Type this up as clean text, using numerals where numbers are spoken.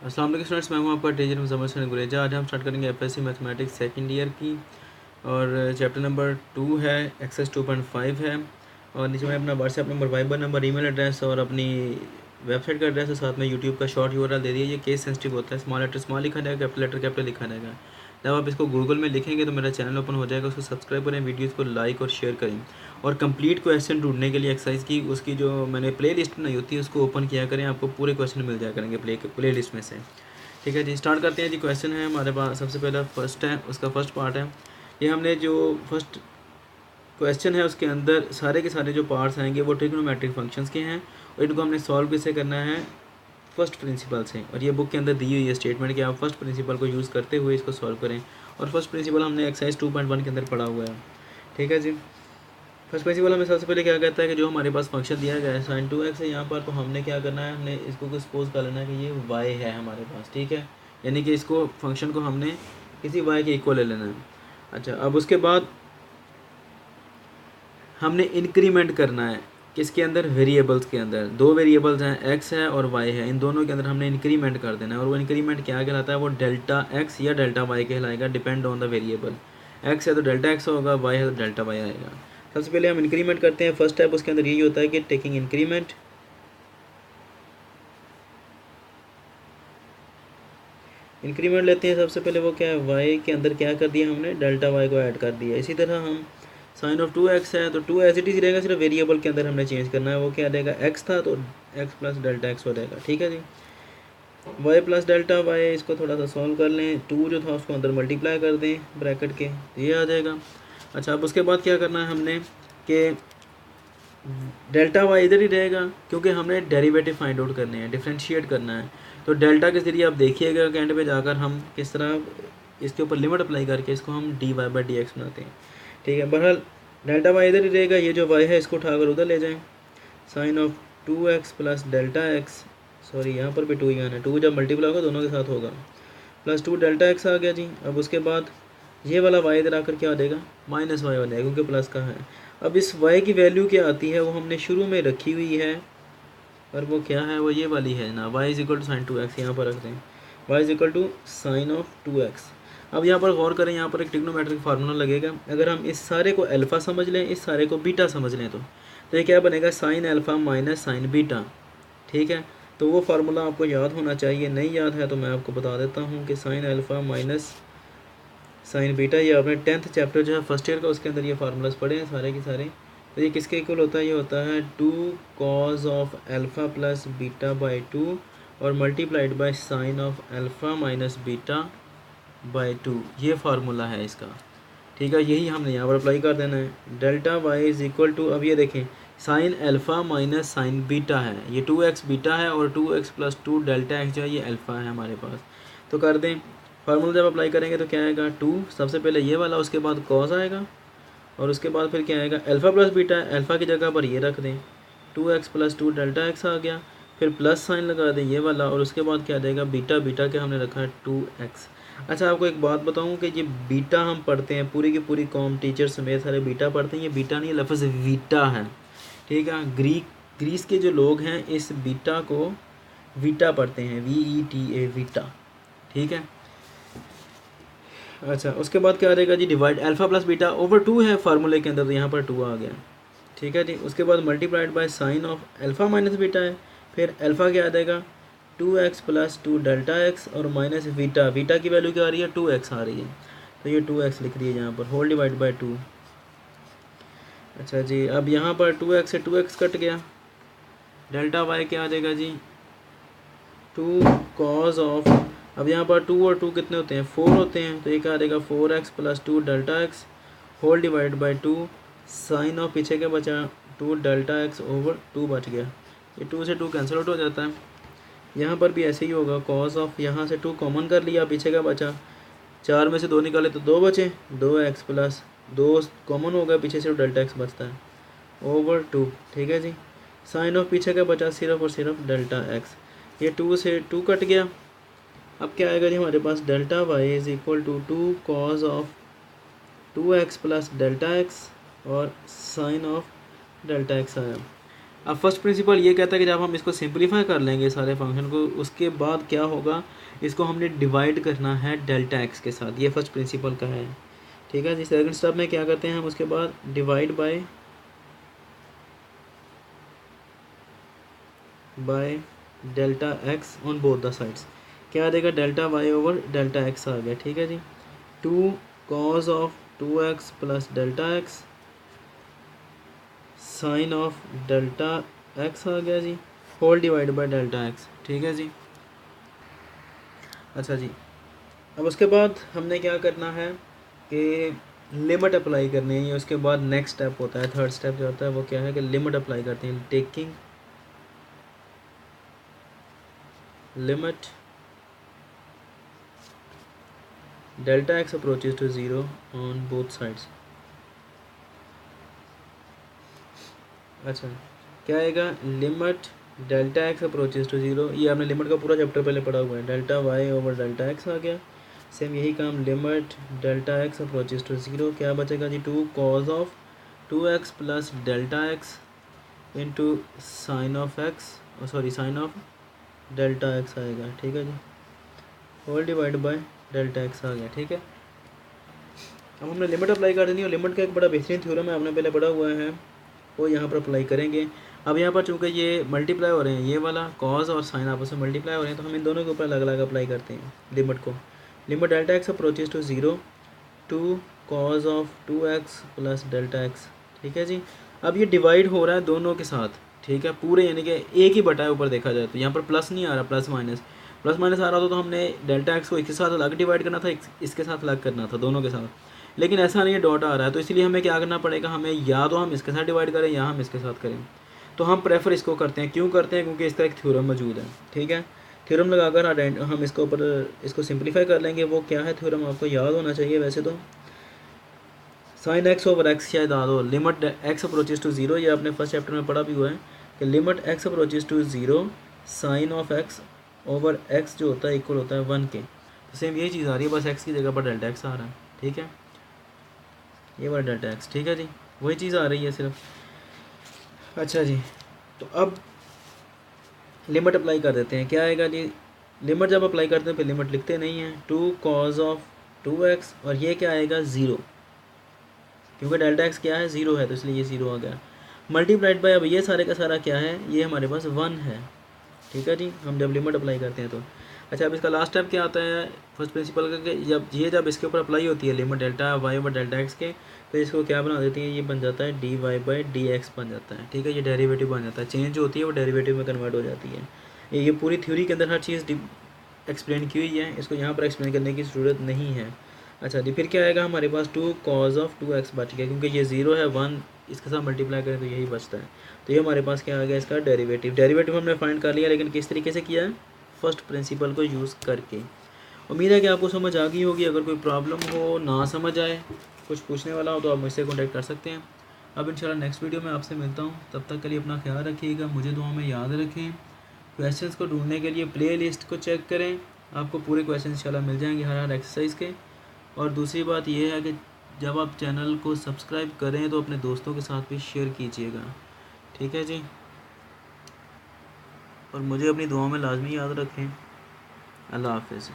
अस्सलाम वालेकुम स्टूडेंट्स, मैं हूं आपका टीचर मुज़म्मिल हसन गुरेजा। आज हम स्टार्ट करेंगे एफएससी मैथमेटिक्स सेकंड ईयर की और चैप्टर नंबर 2 है, एक्सरसाइज 2.5 है। और नीचे में अपना WhatsApp number, Viber number, email address और अपनी वेबसाइट का एड्रेस है, साथ में यूट्यूब का शॉर्ट यूआरएल दे दिए। ये केस सेंसिटिव होता है, स्मॉल लेटर स्मॉल लिखा जाएगा, कैपिटल लेटर कैपिटल लिखा जाएगा। जब आप इसको गूगल में लिखेंगे तो मेरा चैनल ओपन हो जाएगा, उसको सब्सक्राइब करें, वीडियोज़ को लाइक और शेयर करें। और कंप्लीट क्वेश्चन ढूंढने के लिए एक्सरसाइज की उसकी जो मैंने प्ले लिस्ट बनाई होती है उसको ओपन किया करें, आपको पूरे क्वेश्चन मिल जाया करेंगे प्ले लिस्ट में से। ठीक है जी, स्टार्ट करते हैं जी। क्वेश्चन है हमारे पास, सबसे पहला फर्स्ट है, उसका फर्स्ट पार्ट है। ये हमने जो फर्स्ट क्वेश्चन है उसके अंदर सारे के सारे जो पार्ट्स आएंगे वो ट्रिग्नोमेट्रिक फंक्शंस के हैं और इनको हमने सॉल्व किससे करना है, फर्स्ट प्रिंसिपल से। और ये बुक के अंदर दी हुई है स्टेटमेंट कि आप फर्स्ट प्रिंसिपल को यूज़ करते हुए इसको सॉल्व करें। और फर्स्ट प्रिंसिपल हमने एक्सरसाइज 2.1 के अंदर पढ़ा हुआ है। ठीक है जी, फर्स्ट प्रिंसिपल हमें सबसे पहले क्या कहता है कि जो हमारे पास फंक्शन दिया गया है sin 2x है यहाँ पर, तो हमने क्या करना है, हमने इसको सपोज कर लेना है कि ये y है हमारे पास। ठीक है, यानी कि इसको फंक्शन को हमने किसी y के इक्वल ले लेना है। अच्छा, अब उसके बाद हमने इंक्रीमेंट करना है किसके अंदर, वेरिएबल्स के अंदर। दो वेरिएबल्स हैं, x है और y है, इन दोनों के अंदर हमने इंक्रीमेंट कर देना है। और वो इंक्रीमेंट क्या कहलाता है, वो डेल्टा x या डेल्टा y कहलाएगा, depend on the variable. x है तो डेल्टा x होगा, y है तो डेल्टा y आएगा। सबसे पहले हम इंक्रीमेंट करते हैं। फर्स्ट स्टेप उसके अंदर यही होता है कि टेकिंग इंक्रीमेंट, इंक्रीमेंट लेते हैं। सबसे पहले वो क्या है, y के अंदर क्या कर दिया हमने, डेल्टा y को ऐड कर दिया। इसी तरह हम साइन ऑफ 2x है तो 2 एज इट इज़ रहेगा, सिर्फ वेरिएबल के अंदर हमने चेंज करना है। वो क्या रहेगा, x था तो x प्लस डेल्टा x हो जाएगा। ठीक है जी, y प्लस डेल्टा y, इसको थोड़ा सा सॉल्व कर लें। 2 जो था उसको अंदर मल्टीप्लाई कर दें ब्रैकेट के, ये आ जाएगा। अच्छा, अब उसके बाद क्या करना है हमने कि डेल्टा वाई इधर ही रहेगा क्योंकि हमने डेरिवेटिव फाइंड आउट करने हैं, डिफ्रेंशिएट करना है। तो डेल्टा के ज़रिए आप देखिएगा कि एंड पे जाकर हम किस तरह इसके ऊपर लिमिट अप्लाई करके इसको हम d y by d x बनाते हैं। ठीक है, बहरहाल डेल्टा वाई इधर ही रहेगा, ये जो वाई है इसको उठाकर उधर ले जाएं। Sine of 2x plus delta x, sorry यहाँ पर भी 2 ही आना है, 2 जब मल्टीप्लाई होगा दोनों के साथ होगा, प्लस 2 डेल्टा एक्स आ गया जी। अब उसके बाद ये वाला y इधर आकर क्या हो जाएगा, माइनस वाई हो जाएगा क्योंकि प्लस का है। अब इस y की वैल्यू क्या आती है वो हमने शुरू में रखी हुई है, और वो क्या है, वो ये वाली है ना, y is equal to sine 2x। यहाँ पर रखते हैं y is equal to sine of 2x। अब यहाँ पर गौर करें, यहाँ पर एक ट्रिग्नोमेट्रिक फार्मूला लगेगा। अगर हम इस सारे को अल्फ़ा समझ लें, इस सारे को बीटा समझ लें, तो ये क्या बनेगा, sign alpha minus sine beta. ठीक है, तो वो फार्मूला आपको याद होना चाहिए। नहीं याद है तो मैं आपको बता देता हूँ कि sign alpha minus sine beta, ये आपने 10th चैप्टर जो है फर्स्ट ईयर का, उसके अंदर ये फार्मूलाज पढ़े हैं सारे के सारे। तो ये किसके इक्वल होता है, ये होता है 2 cos of alpha plus beta by 2 और multiplied by sine of alpha minus beta by 2। ये फार्मूला है इसका। ठीक है, यही हमने यहाँ पर अप्लाई कर देना है। Delta y is equal to, अब ये देखें, sine alpha minus sine beta है, ये 2x बीटा है और 2x प्लस 2 डेल्टा x जो है ये अल्फ़ा है हमारे पास। तो कर दें, फार्मूला जब अप्लाई करेंगे तो क्या आएगा, 2 सबसे पहले ये वाला, उसके बाद कॉस आएगा और उसके बाद फिर क्या आएगा, अल्फ़ा प्लस बीटा है, अल्फ़ा की जगह पर ये रख दें, 2x प्लस 2 डेल्टा x आ गया, फिर प्लस साइन लगा दें ये वाला, और उसके बाद क्या आ जाएगा, बीटा, बीटा के हमने रखा है 2x। अच्छा, आपको एक बात बताऊं कि ये बीटा हम पढ़ते हैं, पूरी की पूरी कॉम टीचर समेत सारे बीटा पढ़ते हैं। ये बीटा नहीं, लफ्ज़ वीटा है। ठीक है, ग्रीस के जो लोग हैं इस बीटा को वीटा पढ़ते हैं, VETA, वीटा। ठीक है, अच्छा, उसके बाद क्या आ जाएगा जी, divide alpha plus beta over 2 है फार्मूले के अंदर, तो यहाँ पर 2 आ गया। ठीक है जी, उसके बाद multiplied by sine of alpha minus beta है, फिर अल्फ़ा क्या आ जाएगा, 2x प्लस 2 डेल्टा x और माइनस बीटा, बीटा की वैल्यू क्या आ रही है, 2x आ रही है, तो ये 2x लिख दिए यहाँ पर, होल डिवाइड बाय 2। अच्छा जी, अब यहाँ पर 2x से 2x कट गया, डेल्टा y क्या आ जाएगा जी, 2 कॉज ऑफ, अब यहाँ पर 2 और 2 कितने होते हैं, 4 होते हैं, तो ये क्या आ जाएगा, 4x plus 2 delta x whole divide by 2, sine of पीछे क्या बचा, 2 डेल्टा x ओवर 2 बच गया, ये 2 से 2 कैंसिल आउट हो जाता है। यहाँ पर भी ऐसे ही होगा, कॉस ऑफ, यहाँ से 2 कॉमन कर लिया, पीछे का बचा, 4 में से 2 निकाले तो 2 बचे, 2x प्लस 2 कॉमन हो गया, पीछे सिर्फ डेल्टा x बचता है ओवर 2। ठीक है जी, साइन ऑफ पीछे का बचा सिर्फ और सिर्फ डेल्टा x, ये 2 से 2 कट गया। अब क्या आएगा जी हमारे पास, delta y is equal to 2 cos of 2x plus delta x और साइन ऑफ डेल्टा x आया। अब फर्स्ट प्रिंसिपल ये कहता है कि जब हम इसको सिंप्लीफाई कर लेंगे सारे फंक्शन को, उसके बाद क्या होगा, इसको हमने डिवाइड करना है डेल्टा एक्स के साथ। ये फर्स्ट प्रिंसिपल का है, ठीक है जी। सेकंड स्टेप में क्या करते हैं हम, उसके बाद divide by delta x on both the sides. क्या आ जाएगा, delta y over delta x आ गया, ठीक है जी। 2 cos of 2x plus delta x sine of delta x आ गया जी, whole divide by delta x, ठीक है जी। अच्छा जी, अब उसके बाद हमने क्या करना है कि लिमिट अप्लाई करनी है। उसके बाद नेक्स्ट स्टेप होता है, थर्ड स्टेप जो होता है वो क्या है कि लिमिट अप्लाई करते हैं। Taking limit delta x approaches to zero on both sides. अच्छा, क्या आएगा, limit delta x approaches to zero. ये आपने लिमिट का पूरा चैप्टर पहले पढ़ा हुआ है। Delta y over delta x आ गया। सेम यही काम, limit delta x approaches to zero, क्या बचेगा जी, 2 cos of 2x plus delta x into sine of x, sorry sine of delta x आएगा, ठीक है जी, whole divide by delta x आ गया, ठीक है। अब हमने लिमिट अप्लाई कर देनी है। लिमिट का एक बड़ा बेहतरीन थ्योरम है, आपने पहले पढ़ा हुआ है, वो यहाँ पर अप्लाई करेंगे। अब यहाँ पर चूँकि ये मल्टीप्लाई हो रहे हैं, ये वाला कॉज और साइन आपस में मल्टीप्लाई हो रहे हैं, तो हम इन दोनों के ऊपर अलग अलग अप्लाई करते हैं लिमिट को। Limit delta x approaches to zero 2 cos of 2x plus delta x, ठीक है जी। अब ये डिवाइड हो रहा है दोनों के साथ, ठीक है, पूरे यानी कि एक ही बटा है ऊपर देखा जाए तो। यहाँ पर प्लस नहीं आ रहा, प्लस माइनस आ रहा था तो हमने डेल्टा एक्स को इसके साथ अलग डिवाइड करना था, इसके साथ अलग करना था, दोनों के साथ। लेकिन ऐसा नहीं है, डॉट आ रहा है, तो इसलिए हमें क्या करना पड़ेगा, हमें या तो हम इसके साथ डिवाइड करें या हम इसके साथ करें। तो हम प्रेफर इसको करते हैं, क्यों करते हैं, क्योंकि इसका एक थ्योरम मौजूद है, ठीक है। थ्योरम लगाकर हम इसको ऊपर इसको सिंप्लीफाई कर लेंगे। वो क्या है थ्योरम, आपको याद होना चाहिए वैसे तो। साइन एक्स ओवर एक्स शायद याद हो, limit x approaches to zero, ये आपने फर्स्ट चैप्टर में पढ़ा भी हुआ है कि limit x approaches to zero sine of x over x जो होता है इक्वल होता है 1 के। तो सेम यही चीज़ आ रही है, बस एक्स की जगह पर डेल्टा एक्स आ रहा है, ठीक है, ये वाला डेल्टा एक्स, ठीक है जी, वही चीज़ आ रही है सिर्फ। अच्छा जी, तो अब लिमिट अप्लाई कर देते हैं। क्या आएगा जी, लिमिट जब अप्लाई करते हैं फिर लिमिट लिखते नहीं हैं। 2 cos ऑफ 2x और ये क्या आएगा, ज़ीरो, क्योंकि डेल्टा एक्स क्या है, ज़ीरो है, तो इसलिए ये ज़ीरो आ गया। मल्टीप्लाइड बाय, अब ये सारे का सारा क्या है, ये हमारे पास 1 है, ठीक है जी, हम जब लिमिट अप्लाई करते हैं तो। अच्छा, अब इसका लास्ट स्टेप क्या आता है फर्स्ट प्रिंसिपल का, कि जब इसके ऊपर अप्लाई होती है limit delta y over delta x के, तो इसको क्या बना देती है, ये बन जाता है d y by d x बन जाता है, ठीक है, ये डेरिवेटिव बन जाता है। चेंज जो होती है वो डेरिवेटिव में कन्वर्ट हो जाती है। ये पूरी थ्योरी के अंदर हर चीज़ एक्सप्लेन की हुई है, इसको यहाँ पर एक्सप्लेन करने की ज़रूरत नहीं है। अच्छा जी, फिर क्या आएगा हमारे पास, 2 cos ऑफ 2x बच गया, क्योंकि ये ज़ीरो है, 1 इसके साथ मल्टीप्लाई करें तो यही बचता है। तो ये हमारे पास क्या आ गया, इसका डेरिवेटिव हमने फाइंड कर लिया, लेकिन किस तरीके से किया है, फर्स्ट प्रिंसिपल को यूज़ करके। उम्मीद है कि आपको समझ आ गई होगी। अगर कोई प्रॉब्लम हो, ना समझ आए, कुछ पूछने वाला हो, तो आप मुझसे कॉन्टैक्ट कर सकते हैं। अब इंशाल्लाह नेक्स्ट वीडियो में आपसे मिलता हूँ, तब तक के लिए अपना ख्याल रखिएगा, मुझे दुआ में याद रखें। क्वेश्चंस को ढूंढने के लिए प्ले लिस्ट को चेक करें, आपको पूरे क्वेश्चन इंशाल्लाह मिल जाएंगे हर एक्सरसाइज के। और दूसरी बात यह है कि जब आप चैनल को सब्सक्राइब करें तो अपने दोस्तों के साथ भी शेयर कीजिएगा, ठीक है जी। और मुझे अपनी दुआ में लाजमी याद रखें। अल्लाह हाफ़िज़।